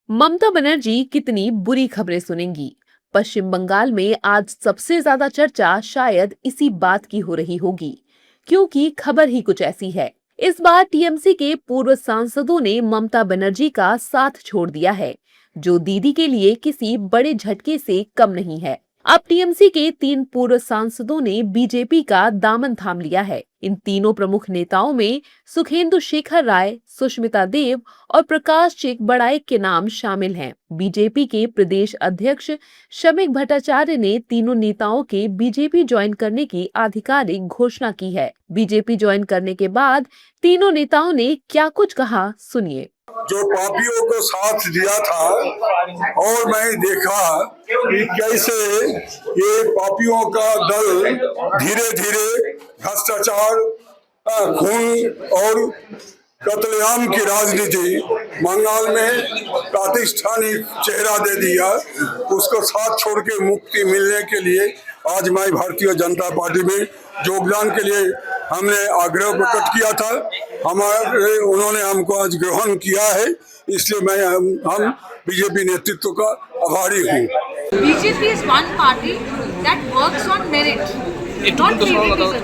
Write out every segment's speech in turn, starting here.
ममता बनर्जी कितनी बुरी खबरें सुनेंगी। पश्चिम बंगाल में आज सबसे ज्यादा चर्चा शायद इसी बात की हो रही होगी, क्योंकि खबर ही कुछ ऐसी है। इस बार टीएमसी के पूर्व सांसदों ने ममता बनर्जी का साथ छोड़ दिया है, जो दीदी के लिए किसी बड़े झटके से कम नहीं है। अब टीएमसी के 3 पूर्व सांसदों ने बीजेपी का दामन थाम लिया है। इन तीनों प्रमुख नेताओं में सुखेंदु शेखर राय, सुष्मिता देव और प्रकाश चिकबड़ाई के नाम शामिल हैं। बीजेपी के प्रदेश अध्यक्ष शमीक भट्टाचार्य ने तीनों नेताओं के बीजेपी ज्वाइन करने की आधिकारिक घोषणा की है। बीजेपी ज्वाइन करने के बाद तीनों नेताओं ने क्या कुछ कहा, सुनिए। जो पापियों को साथ दिया था और मैं देखा कि कैसे ये पापियों का दल धीरे धीरे भ्रष्टाचार, खून और कत्लेआम की राजनीति बंगाल में प्रातिष्ठानिक चेहरा दे दिया। उसको साथ छोड़ के मुक्ति मिलने के लिए आज मैं भारतीय जनता पार्टी में योगदान के लिए हमने आग्रह प्रकट किया था। उन्होंने हमको आज ग्रहण किया है, इसलिए हम बीजेपी नेतृत्व का आभारी हूँ। BJP is one party that works on merit, not favoritism,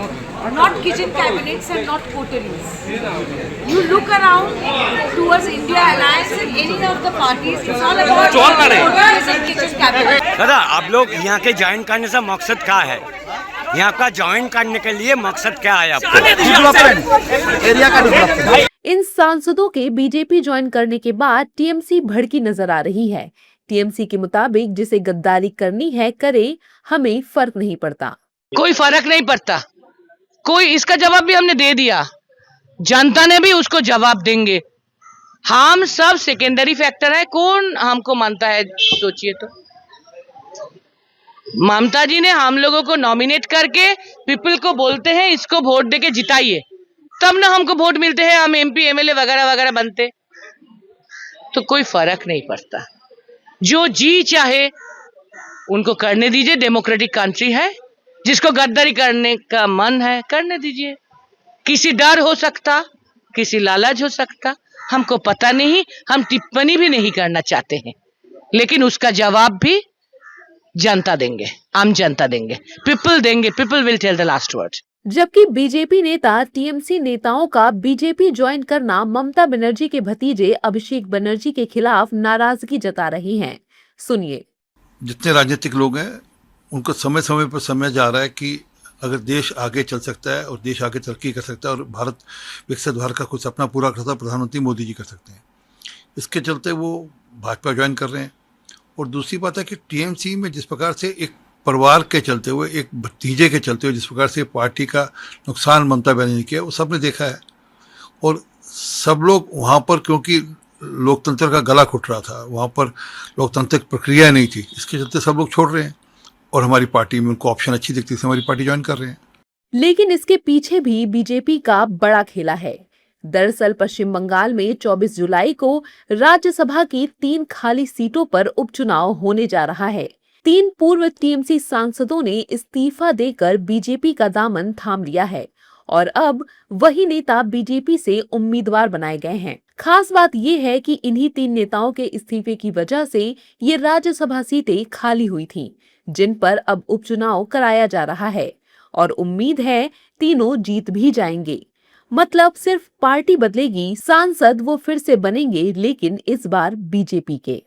not kitchen cabinets and not coteries. You look around towards India Alliance and any of the parties, it's all about coteries and kitchen cabinets. दादा, आप लोग यहाँ के join करने से मकसद क्या है? यहाँ का ज्वाइन करने के लिए मकसद क्या है आपको? इन सांसदों के बीजेपी ज्वाइन करने के बाद टीएमसी भड़की नजर आ रही है। टीएमसी के मुताबिक जिसे गद्दारी करनी है करे, हमें फर्क नहीं पड़ता। कोई फर्क नहीं पड़ता, कोई इसका जवाब भी हमने दे दिया, जनता ने भी उसको जवाब देंगे। हम सब सेकेंडरी फैक्टर है, कौन हमको मानता है सोचिए तो। ममता जी ने हम लोगों को नॉमिनेट करके पीपल को बोलते हैं इसको वोट देके जिताइए, तब ना हमको वोट मिलते हैं, हम एमपी एमएलए वगैरह वगैरह बनते। तो कोई फर्क नहीं पड़ता, जो जी चाहे उनको करने दीजिए। डेमोक्रेटिक कंट्री है, जिसको गद्दारी करने का मन है करने दीजिए। किसी डर हो सकता, किसी लालच हो सकता, हमको पता नहीं, हम टिप्पणी भी नहीं करना चाहते हैं, लेकिन उसका जवाब भी जनता देंगे, आम जनता देंगे, पीपल देंगे। People will tell the last word. जबकि बीजेपी नेता टीएमसी नेताओं का बीजेपी ज्वाइन करना ममता बनर्जी के भतीजे अभिषेक बनर्जी के खिलाफ नाराजगी जता रहे हैं, सुनिए। जितने राजनीतिक लोग हैं उनको समय समय पर समझ जा रहा है कि अगर देश आगे चल सकता है और देश आगे तरक्की कर सकता है और भारत विकसित भारत का कुछ सपना पूरा करता है, प्रधानमंत्री मोदी जी कर सकते हैं। इसके चलते वो भाजपा ज्वाइन कर रहे हैं। और दूसरी बात है कि टीएमसी में जिस प्रकार से एक परिवार के चलते हुए, एक भतीजे के चलते हुए जिस प्रकार से पार्टी का नुकसान ममता बनर्जी ने किया, वो सबने देखा है। और सब लोग वहाँ पर, क्योंकि लोकतंत्र का गला घुट रहा था, वहाँ पर लोकतांत्रिक प्रक्रिया नहीं थी, इसके चलते सब लोग छोड़ रहे हैं और हमारी पार्टी में उनको ऑप्शन अच्छी दिखती है, हमारी पार्टी ज्वाइन कर रहे हैं। लेकिन इसके पीछे भी बीजेपी का बड़ा खेला है। दरअसल पश्चिम बंगाल में 24 जुलाई को राज्यसभा की 3 खाली सीटों पर उपचुनाव होने जा रहा है। 3 पूर्व टीएमसी सांसदों ने इस्तीफा देकर बीजेपी का दामन थाम लिया है और अब वही नेता बीजेपी से उम्मीदवार बनाए गए हैं। खास बात यह है कि इन्हीं 3 नेताओं के इस्तीफे की वजह से ये राज्यसभा सीटें खाली हुई थीं, जिन पर अब उपचुनाव कराया जा रहा है और उम्मीद है तीनों जीत भी जाएंगे। मतलब सिर्फ पार्टी बदलेगी, सांसद वो फिर से बनेंगे, लेकिन इस बार बीजेपी के।